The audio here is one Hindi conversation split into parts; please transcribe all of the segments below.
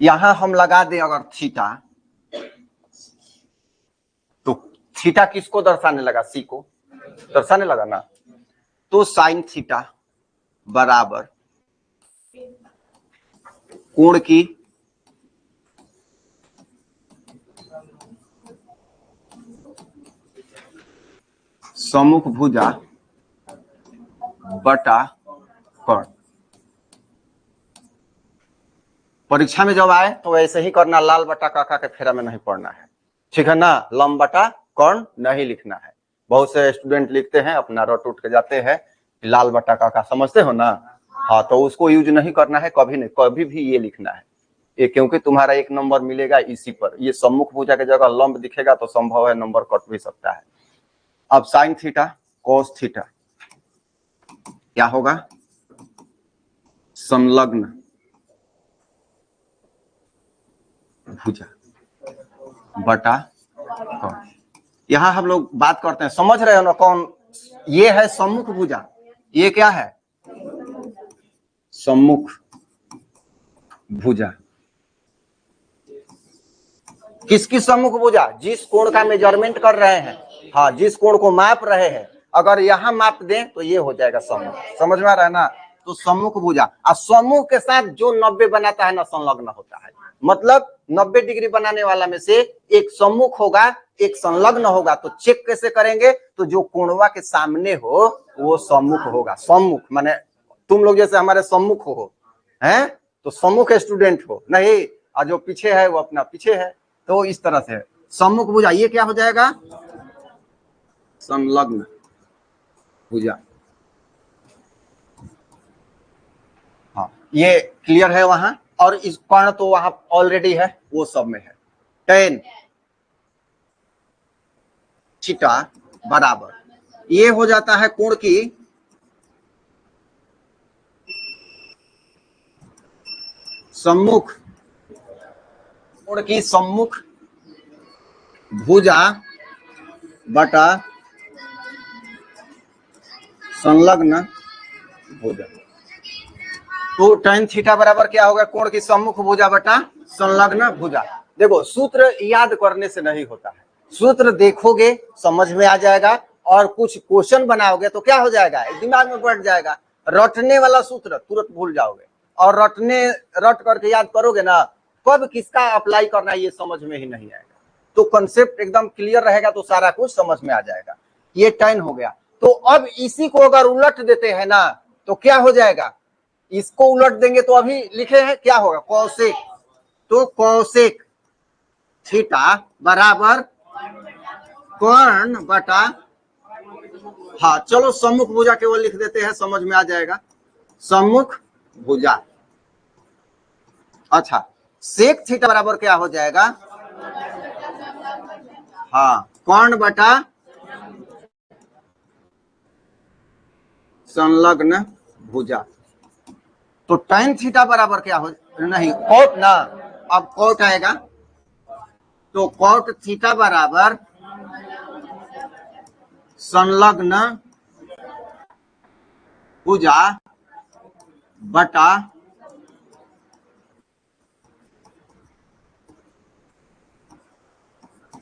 यहां हम लगा दें अगर थीटा, तो थीटा किसको दर्शाने लगा? सी को दर्शाने लगा ना। तो साइन थीटा बराबर कोण की सम्मुख भुजा बटा कर्ण। परीक्षा में जब आए तो ऐसे ही करना, लाल बटा काका के फेरा में नहीं पड़ना है, ठीक है ना। लंब बटा कर्ण नहीं लिखना है। बहुत से स्टूडेंट लिखते हैं, अपना रट उठ के जाते हैं, लाल बटा काका, समझते हो ना। हाँ, तो उसको यूज नहीं करना है कभी नहीं, कभी भी ये लिखना है ये, क्योंकि तुम्हारा 1 नंबर मिलेगा इसी पर। ये सम्मुख भुजा की जगह लंब दिखेगा तो संभव है नंबर कट भी सकता है। अब साइन थीटा कोस थीटा क्या होगा? संलग्न भुजा बटा कौन। यहां हम लोग बात करते हैं, समझ रहे हो ना कौन? ये है सम्मुख भुजा, ये क्या है? सम्मुख भुजा। किसकी सम्मुख भुजा? जिस कोण का मेजरमेंट कर रहे हैं, हाँ, जिस कोण को माप रहे हैं, अगर यहां माप दें तो ये हो जाएगा सम्मुख। समझ में आ रहा है ना। तो सम्मुख भुजा, और सम्मुख के साथ जो 90 बनाता है ना, संलग्न होता है। मतलब 90 डिग्री बनाने वाला में से एक सम्मुख होगा, एक संलग्न होगा। तो चेक कैसे करेंगे? तो जो कोणवा के सामने हो वो सम्मुख होगा। सम्मुख माने तुम लोग जैसे हमारे सम्मुख हो, हैं, तो सम्मुख स्टूडेंट हो नहीं, और जो पीछे है वो अपना पीछे है। तो इस तरह से सम्मुख भुजा, ये क्या हो जाएगा? संलग्न भुजा। हाँ, ये क्लियर है वहां। और इस कर्ण तो वहां ऑलरेडी है, वो सब में है। tan थीटा बराबर, ये हो जाता है कोण की सम्मुख, कोण की सम्मुख भुजा बटा संलग्न भुजा। तो tan थीटा बराबर क्या होगा? कोण की सम्मुख भुजा बटा संलग्न भुजा। देखो, सूत्र याद करने से नहीं होता है, सूत्र देखोगे समझ में आ जाएगा, और कुछ क्वेश्चन बनाओगे तो क्या हो जाएगा? दिमाग में बैठ जाएगा। रटने वाला सूत्र तुरंत भूल जाओगे, और रट करके याद करोगे ना, कब किसका अप्लाई करना है ये समझ में ही नहीं आएगा। तो कंसेप्ट एकदम क्लियर रहेगा तो सारा कुछ समझ में आ जाएगा। ये tan हो गया। तो अब इसी को अगर उलट देते हैं ना, तो क्या हो जाएगा? इसको उलट देंगे तो अभी लिखे हैं क्या होगा? कौशिक। तो कौशिक थीटा बराबर कर्ण बटा, हाँ चलो सम्मुख भुजा केवल लिख देते हैं, समझ में आ जाएगा। सम्मुख भुजा। अच्छा, सेक थीटा बराबर क्या हो जाएगा? हाँ, कर्ण बटा संलग्न भुजा। तो tan थीटा बराबर क्या हो, नहीं कॉट ना, अब कॉट आएगा। तो कॉट थीटा बराबर संलग्न भुजा बटा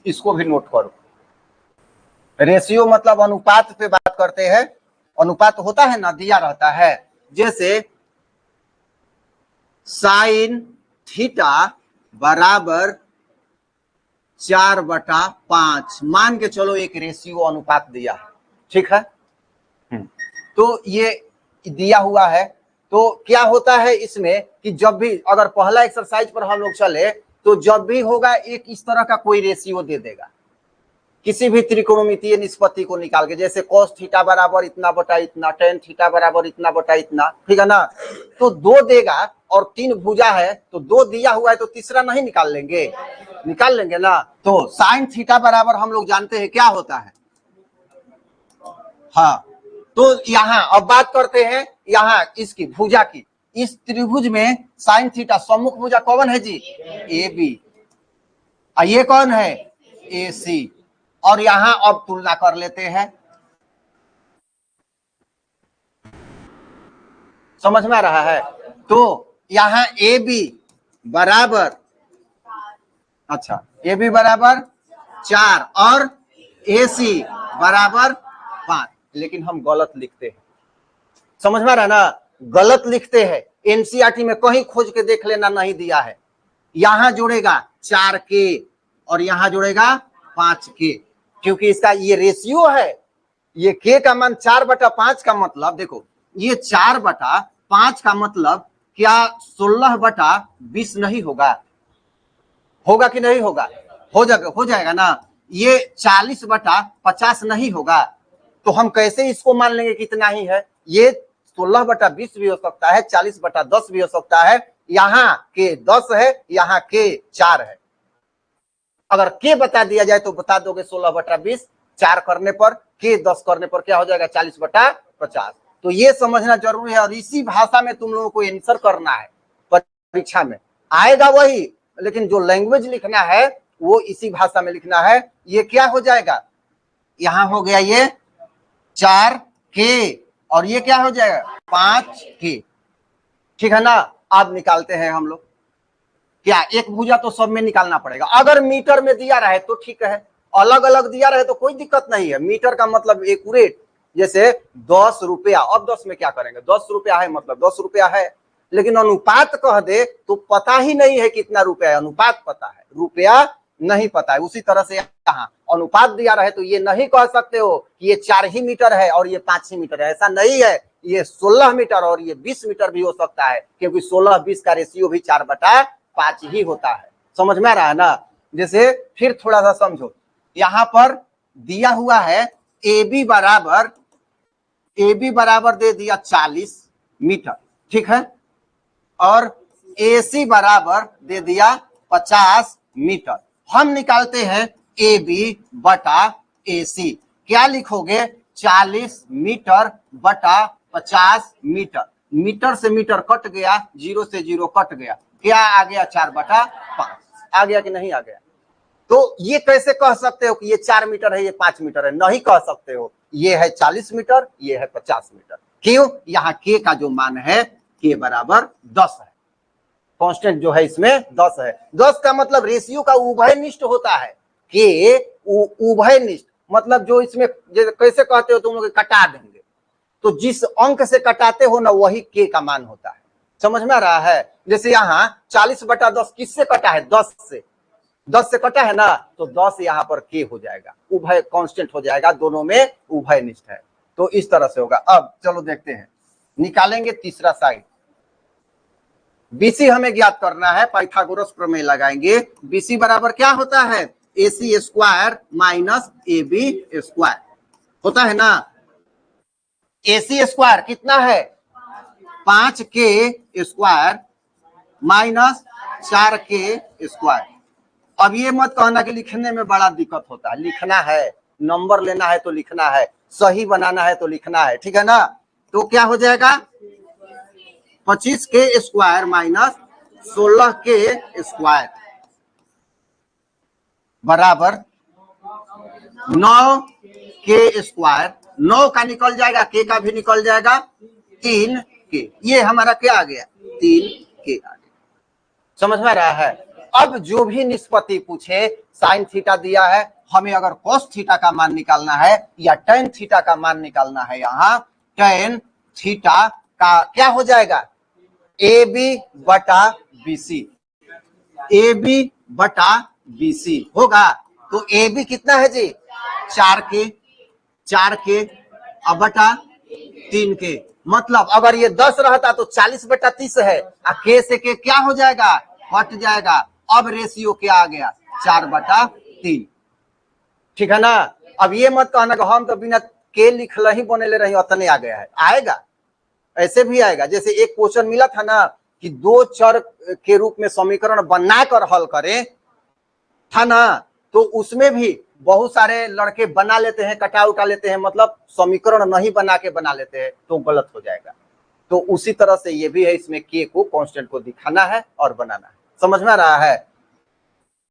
इसको भी नोट करो। रेशियो मतलब अनुपात पे बात करते हैं। अनुपात होता है ना, दिया रहता है। जैसे साइन थीटा बराबर 4/5, मान के चलो एक रेशियो अनुपात दिया है, ठीक है। तो ये दिया हुआ है। तो क्या होता है इसमें कि जब भी अगर पहला एक्सरसाइज पर हम लोग चले, तो जब भी होगा एक इस तरह का कोई रेशियो दे देगा, किसी भी त्रिकोणमितीय निष्पत्ति को निकाल के, जैसे cos थीटा बराबर इतना बटा इतना, tan थीटा बराबर इतना बटा इतना, ठीक है ना। तो 2 देगा और 3 भुजा है, तो 2 दिया हुआ है तो तीसरा नहीं निकाल लेंगे? निकाल लेंगे ना। तो साइन थीटा बराबर हम लोग जानते हैं क्या होता है। हाँ, तो यहां अब बात करते हैं यहां इसकी भुजा की। इस त्रिभुज में साइन थीटा सम्मुख भुजा कौन है जी? A B. ये कौन है? ए सी। और यहां अब तुलना कर लेते हैं, समझ में आ रहा है। तो यहां ए बी बराबर, अच्छा ए बी बराबर 4 और ए सी बराबर 5, लेकिन हम गलत लिखते हैं। समझ में आ रहा है ना, गलत लिखते हैं। एनसीईआरटी में कहीं खोज के देख लेना, नहीं दिया है। यहां जुड़ेगा 4 के और यहां जुड़ेगा 5 के, क्योंकि इसका ये रेशियो है। ये के का मान 4/5 का मतलब देखो, ये 4/5 का मतलब क्या 16/20 नहीं होगा? होगा कि नहीं होगा? हो जाएगा ना। ये 40/50 नहीं होगा? तो हम कैसे इसको मान लेंगे कितना ही है? ये 16/20 भी हो सकता है, 40/10 भी हो सकता है। यहाँ के 10 है, यहाँ के 4 है। अगर के बता दिया जाए तो बता दोगे 16/20, 4 करने पर, के 10 करने पर क्या हो जाएगा? 40/50। तो ये समझना जरूरी है, और इसी भाषा में तुम लोगों को आंसर करना है। परीक्षा में आएगा वही, लेकिन जो लैंग्वेज लिखना है वो इसी भाषा में लिखना है। ये क्या हो जाएगा? यहां हो गया ये 4 के, और ये क्या हो जाएगा? 5 के। ठीक है ना। अब निकालते हैं हम लोग। क्या एक भुजा तो सब में निकालना पड़ेगा। अगर मीटर में दिया रहे तो ठीक है, अलग अलग दिया रहे तो कोई दिक्कत नहीं है। मीटर का मतलब एक्यूरेट, जैसे 10 रुपया, अब 10 में क्या करेंगे? 10 रुपया है मतलब 10 रुपया है। लेकिन अनुपात कह दे तो पता ही नहीं है कितना रुपया है, अनुपात पता है, रुपया नहीं पता है। उसी तरह से यहाँ अनुपात दिया रहे तो ये नहीं कह सकते हो कि ये 4 ही मीटर है और ये 5 ही मीटर है, ऐसा नहीं है। ये 16 मीटर और ये 20 मीटर भी हो सकता है, क्योंकि 16-20 का रेशियो भी 4/5 ही होता है। समझ में आ रहा है ना। जैसे फिर थोड़ा सा समझो, यहां पर दिया हुआ है ए बी बराबर दे दिया 40 मीटर, ठीक है, और ए सी बराबर दे दिया 50 मीटर। हम निकालते हैं ए बी बटा ए सी। क्या लिखोगे? 40 मीटर बटा 50 मीटर। मीटर से मीटर कट गया, 0 से 0 कट गया, क्या आ गया? 4/5 आ गया कि नहीं आ गया? तो ये कैसे कह सकते हो कि ये 4 मीटर है, ये 5 मीटर है? नहीं कह सकते हो। ये है 40 मीटर, ये है 50 मीटर। क्यों? यहाँ के का जो मान है, के बराबर 10 है। कांस्टेंट जो है इसमें 10 है। 10 का मतलब रेशियो का उभयनिष्ठ होता है। के उभयनिष्ठ मतलब जो इसमें कैसे कहते हो तुम लोग? कटा देंगे, तो जिस अंक से कटाते हो ना वही के का मान होता है। समझ में आ रहा है। जैसे यहाँ 40/10 किससे कटा है? 10 से। 10 से कटा है ना, तो 10 यहाँ पर के हो जाएगा, उभय कांस्टेंट हो जाएगा, दोनों में उभयनिष्ठ है। तो इस तरह से होगा। अब चलो देखते हैं, निकालेंगे तीसरा साइड। बीसी हमें ज्ञात करना है, पाइथागोरस प्रमेय लगाएंगे। बीसी बराबर क्या होता है? AC square minus AB square होता है ना। AC स्क्वायर कितना है? 5K square minus 4K square. अब ये मत कहना कि लिखने में बड़ा दिक्कत होता है। लिखना है, नंबर लेना है तो लिखना है, सही बनाना है तो लिखना है, ठीक है ना। तो क्या हो जाएगा? 25K square minus 16K square बराबर 9K स्क्वायर। 9 का निकल जाएगा, के का भी निकल जाएगा, 3K। ये हमारा क्या आ गया? 3K आ गया। समझ में आ रहा है। अब जो भी निष्पत्ति पूछे, साइन थीटा दिया है, हमें अगर कोस थीटा का मान निकालना है या टेन थीटा का मान निकालना है, यहाँ टेन थीटा का क्या हो जाएगा? ए बी बटा बीसी। ए बी बटा बीसी होगा। तो ए बी कितना है जी? 4K अब बटा 3K। मतलब अगर ये 10 रहता तो 40/30 है, के से के क्या हो जाएगा? हट जाएगा। अब रेशियो क्या आ गया? 4/3। ठीक है ना। अब ये मत कहना कि हम तो बिना के लिख ही बने ले रही, उतने आ गया है। आएगा, ऐसे भी आएगा। जैसे एक क्वेश्चन मिला था ना कि 2 चर के रूप में समीकरण बनाकर हल करें, था ना, तो उसमें भी बहुत सारे लड़के बना लेते हैं, कटा उटा लेते हैं, मतलब समीकरण नहीं बना के बना लेते हैं, तो गलत हो जाएगा। तो उसी तरह से ये भी है, इसमें के को कांस्टेंट को दिखाना है और बनाना है। समझ में आ रहा है।